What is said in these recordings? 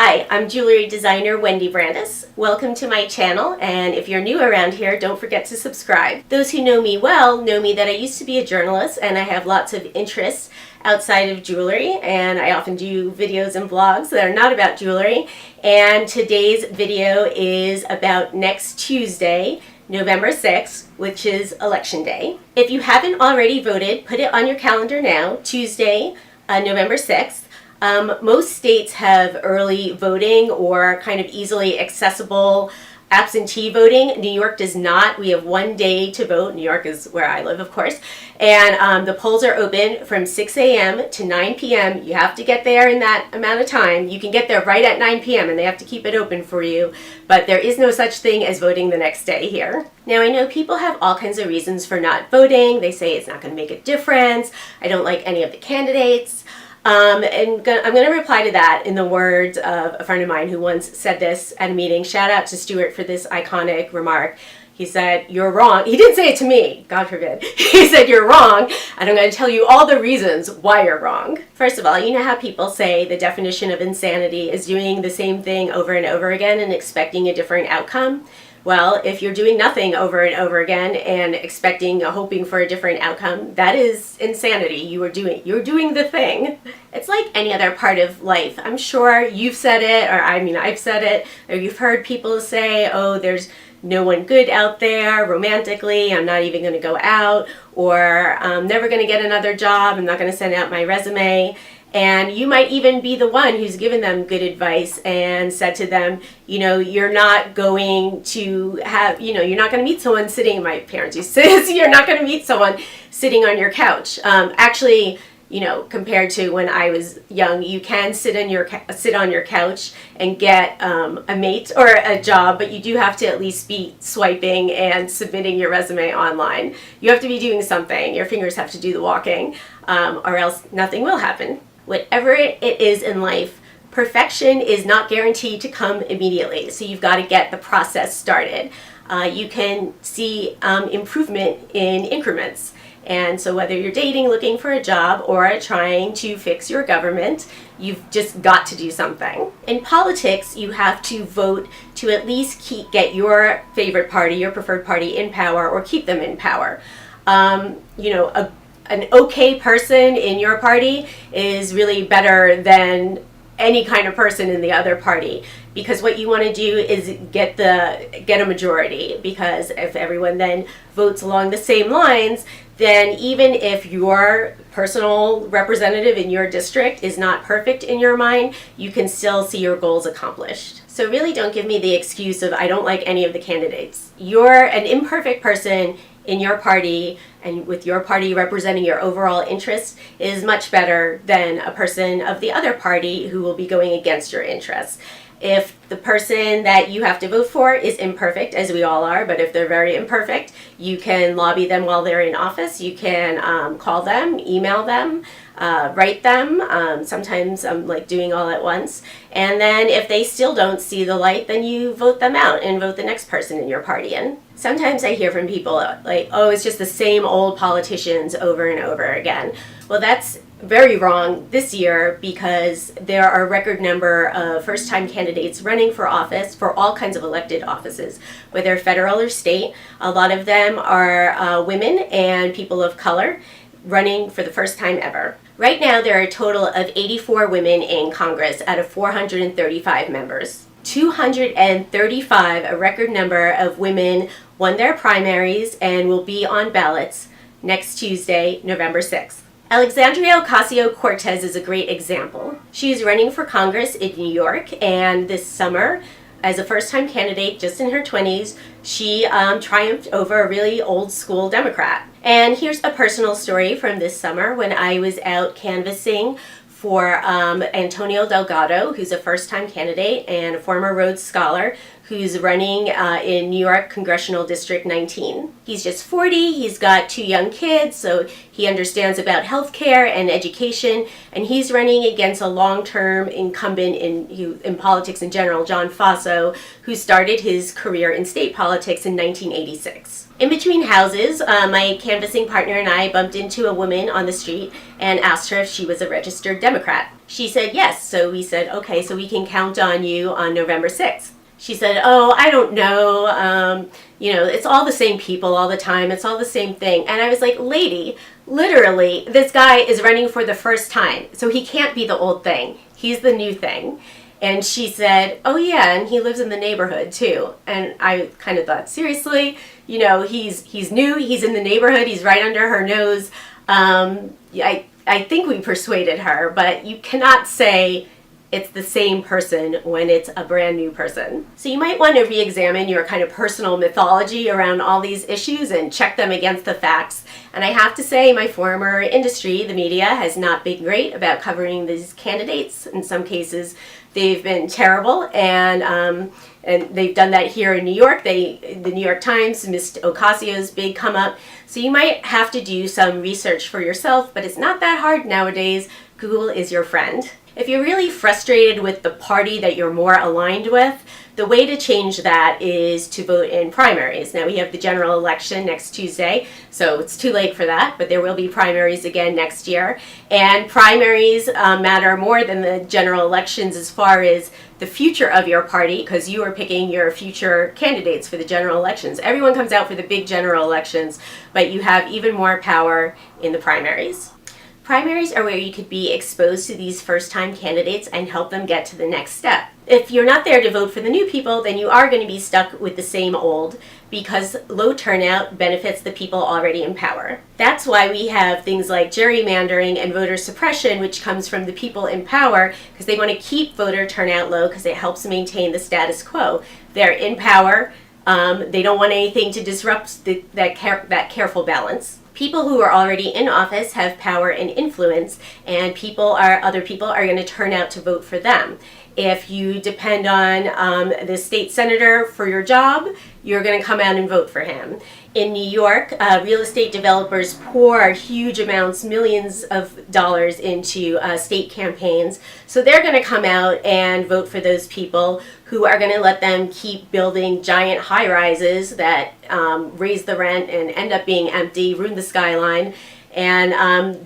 Hi, I'm jewelry designer Wendy Brandis. Welcome to my channel, and if you're new around here, don't forget to subscribe. Those who know me well know me that I used to be a journalist and I have lots of interests outside of jewelry, and I often do videos and vlogs that are not about jewelry. And today's video is about next Tuesday, November 6th, which is Election Day. If you haven't already voted, put it on your calendar now, Tuesday, November 6th. Most states have early voting or kind of easily accessible absentee voting. New York does not. We have 1 day to vote. New York is where I live, of course. And the polls are open from 6 a.m. to 9 p.m. You have to get there in that amount of time. You can get there right at 9 p.m. and they have to keep it open for you. But there is no such thing as voting the next day here. Now, I know people have all kinds of reasons for not voting. They say it's not going to make a difference. I don't like any of the candidates. And I'm going to reply to that in the words of a friend of mine who once said this at a meeting. Shout out to Stuart for this iconic remark. He said, "You're wrong." He didn't say it to me, God forbid. He said, "You're wrong, and I'm going to tell you all the reasons why you're wrong." First of all, you know how people say the definition of insanity is doing the same thing over and over again and expecting a different outcome? Well, if you're doing nothing over and over again and hoping for a different outcome, that is insanity. You're doing the thing. It's like any other part of life. I'm sure you've said it, or I've said it, or you've heard people say, "Oh, there's no one good out there romantically. I'm not even going to go out," or "I'm never going to get another job. I'm not going to send out my resume." And you might even be the one who's given them good advice and said to them, you're not going to you're not going to meet someone sitting, my parents used to say, you're not going to meet someone sitting on your couch. Actually, compared to when I was young, you can sit on your couch and get a mate or a job, but you do have to at least be swiping and submitting your resume online. You have to be doing something. Your fingers have to do the walking, or else nothing will happen. Whatever it is in life, perfection is not guaranteed to come immediately. So you've got to get the process started. You can see improvement in increments. And so whether you're dating, looking for a job, or trying to fix your government, you've just got to do something. In politics, you have to vote to at least get your favorite party, your preferred party in power, or keep them in power. An okay person in your party is really better than any kind of person in the other party, because what you want to do is get a majority, because if everyone then votes along the same lines, then even if your personal representative in your district is not perfect in your mind, you can still see your goals accomplished. So really don't give me the excuse of "I don't like any of the candidates." You're an imperfect person in your party, and with your party representing your overall interests is much better than a person of the other party who will be going against your interests. If the person that you have to vote for is imperfect, as we all are, but if they're very imperfect, you can lobby them while they're in office. You can call them, email them, write them. Sometimes I'm doing all at once. And then if they still don't see the light, then you vote them out and vote the next person in your party in. Sometimes I hear from people like, "Oh, it's just the same old politicians over and over again." Well, that's very wrong this year, because there are a record number of first-time candidates running for office, for all kinds of elected offices, whether federal or state. A lot of them are women and people of color running for the first time ever. Right now, there are a total of 84 women in Congress out of 435 members. 235, a record number of women, won their primaries and will be on ballots next Tuesday, November 6th. Alexandria Ocasio-Cortez is a great example. She's running for Congress in New York, and this summer, as a first-time candidate, just in her 20s, she triumphed over a really old-school Democrat. And here's a personal story from this summer when I was out canvassing for Antonio Delgado, who's a first-time candidate and a former Rhodes Scholar who's running in New York Congressional District 19. He's just 40, he's got 2 young kids, so he understands about healthcare and education, and he's running against a long-term incumbent in politics in general, John Faso, who started his career in state politics in 1986. In between houses, my canvassing partner and I bumped into a woman on the street and asked her if she was a registered Democrat. She said yes, so we said, okay, so we can count on you on November 6th. She said, oh, I don't know, it's all the same people all the time, it's all the same thing. And I was like, lady, literally, this guy is running for the first time, so he can't be the old thing, he's the new thing. And she said, oh yeah, and he lives in the neighborhood too. And I kind of thought, seriously, he's new, he's in the neighborhood, he's right under her nose. I think we persuaded her, but you cannot say it's the same person when it's a brand new person. So you might want to re-examine your kind of personal mythology around all these issues and check them against the facts. And I have to say, my former industry, the media, has not been great about covering these candidates. In some cases, they've been terrible, and they've done that here in New York. The New York Times missed Ocasio's big come up. So you might have to do some research for yourself, but it's not that hard nowadays. Google is your friend. If you're really frustrated with the party that you're more aligned with, the way to change that is to vote in primaries. Now, we have the general election next Tuesday, so it's too late for that, but there will be primaries again next year. And primaries matter more than the general elections as far as the future of your party, because you are picking your future candidates for the general elections. Everyone comes out for the big general elections, but you have even more power in the primaries. Primaries are where you could be exposed to these first-time candidates and help them get to the next step. If you're not there to vote for the new people, then you are going to be stuck with the same old, because low turnout benefits the people already in power. That's why we have things like gerrymandering and voter suppression, which comes from the people in power, because they want to keep voter turnout low because it helps maintain the status quo. They're in power. They don't want anything to disrupt that careful balance. People who are already in office have power and influence, and other people are going to turn out to vote for them. If you depend on the state senator for your job, you're going to come out and vote for him. In New York, real estate developers pour huge amounts, millions of dollars into state campaigns. So they're going to come out and vote for those people who are going to let them keep building giant high-rises that raise the rent and end up being empty, ruin the skyline. And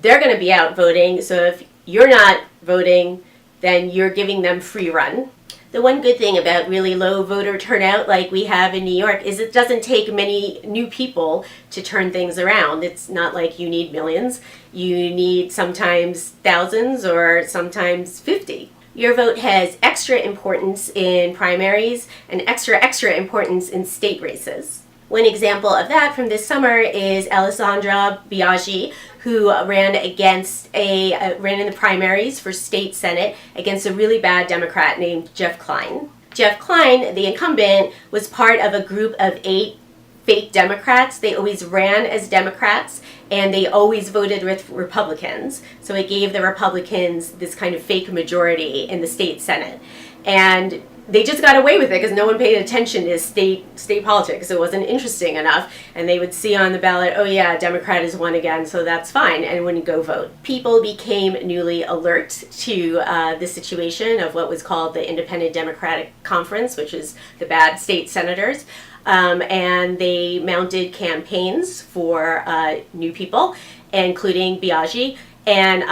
they're going to be out voting. So if you're not voting, then you're giving them free run. The one good thing about really low voter turnout like we have in New York is it doesn't take many new people to turn things around. It's not like you need millions. You need sometimes thousands or sometimes 50. Your vote has extra importance in primaries and extra importance in state races. One example of that from this summer is Alessandra Biaggi, who ran in the primaries for state senate against a really bad Democrat named Jeff Klein. Jeff Klein, the incumbent, was part of a group of 8 fake Democrats. They always ran as Democrats, and they always voted with Republicans. So it gave the Republicans this kind of fake majority in the state senate. And they just got away with it because no one paid attention to state politics. It wasn't interesting enough. And they would see on the ballot, oh yeah, Democrat has won again, so that's fine, and wouldn't go vote. People became newly alert to the situation of what was called the Independent Democratic Conference, which is the bad state senators. And they mounted campaigns for new people, including Biaggi. And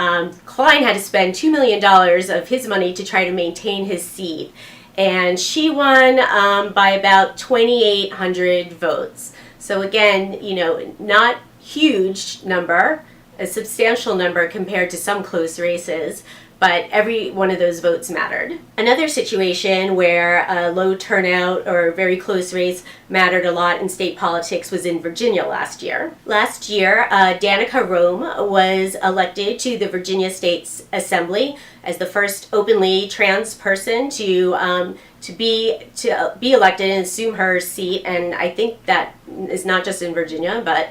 Klein had to spend $2 million of his money to try to maintain his seat. And she won by about 2,800 votes. So again, not huge number, a substantial number compared to some close races, but every one of those votes mattered. Another situation where a low turnout or a very close race mattered a lot in state politics was in Virginia last year. Last year, Danica Roem was elected to the Virginia State Assembly as the first openly trans person to be elected and assume her seat. And I think that is not just in Virginia, but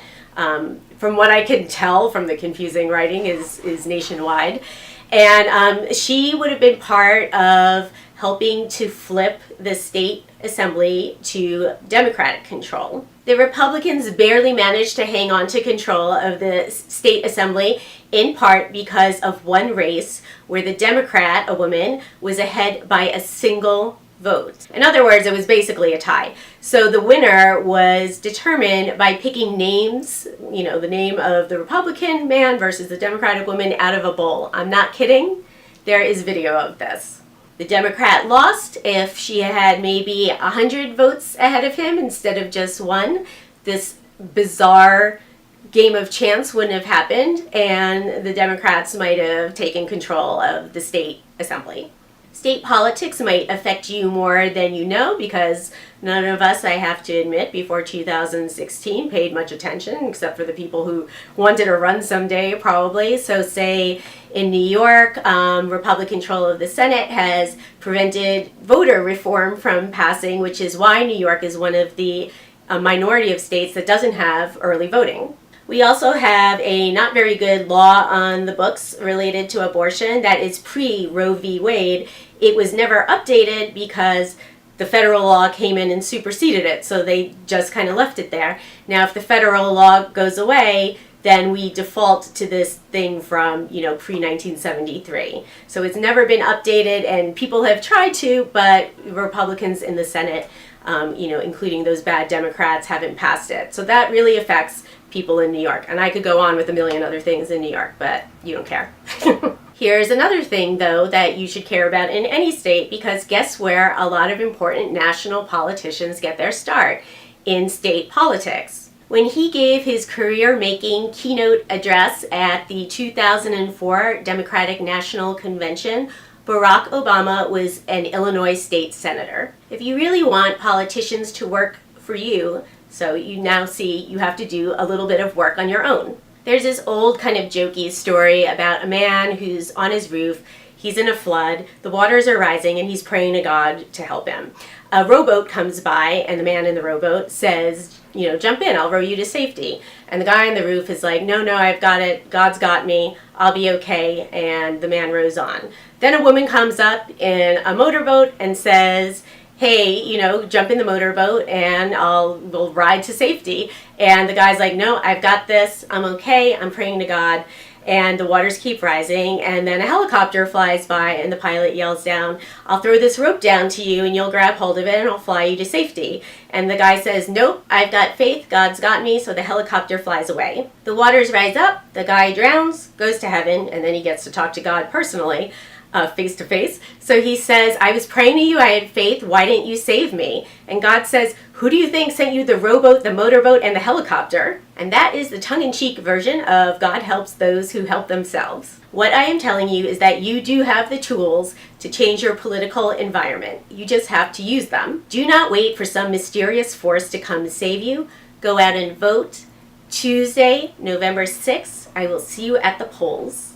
from what I can tell from the confusing writing is nationwide. And she would have been part of helping to flip the state assembly to Democratic control. The Republicans barely managed to hang on to control of the state assembly, in part because of one race where the Democrat, a woman, was ahead by a single votes. In other words, it was basically a tie. So the winner was determined by picking names, the name of the Republican man versus the Democratic woman out of a bowl. I'm not kidding. There is video of this. The Democrat lost if she had maybe 100 votes ahead of him instead of just one. This bizarre game of chance wouldn't have happened, and the Democrats might have taken control of the state assembly. State politics might affect you more than you know, because none of us, I have to admit, before 2016 paid much attention, except for the people who wanted to run someday, probably. So say in New York, Republican control of the Senate has prevented voter reform from passing, which is why New York is one of the minority of states that doesn't have early voting. We also have a not very good law on the books related to abortion that is pre-Roe v. Wade. It was never updated because the federal law came in and superseded it, so they just kind of left it there. Now, if the federal law goes away, then we default to this thing from, pre-1973. So it's never been updated, and people have tried to, but Republicans in the Senate, including those bad Democrats, haven't passed it. So that really affects people in New York. And I could go on with a million other things in New York, but you don't care. Here's another thing, though, that you should care about in any state, because guess where a lot of important national politicians get their start? In state politics. When he gave his career-making keynote address at the 2004 Democratic National Convention, Barack Obama was an Illinois state senator. If you really want politicians to work for you, so you now see you have to do a little bit of work on your own. There's this old kind of jokey story about a man who's on his roof. He's in a flood, the waters are rising, and he's praying to God to help him. A rowboat comes by, and the man in the rowboat says, jump in, I'll row you to safety. And the guy on the roof is like, no, I've got it, God's got me, I'll be okay, and the man rows on. Then a woman comes up in a motorboat and says, hey, jump in the motorboat and we'll ride to safety. And the guy's like, no, I've got this, I'm okay, I'm praying to God. And the waters keep rising, and then a helicopter flies by, and the pilot yells down, I'll throw this rope down to you and you'll grab hold of it and I'll fly you to safety. And the guy says, nope, I've got faith, God's got me, so the helicopter flies away. The waters rise up, the guy drowns, goes to heaven, and then he gets to talk to God personally. Face to face. So he says, I was praying to you, I had faith, why didn't you save me? And God says, who do you think sent you the rowboat, the motorboat, and the helicopter? And that is the tongue-in-cheek version of God helps those who help themselves. What I am telling you is that you do have the tools to change your political environment. You just have to use them. Do not wait for some mysterious force to come save you. Go out and vote. Tuesday, November 6th, I will see you at the polls.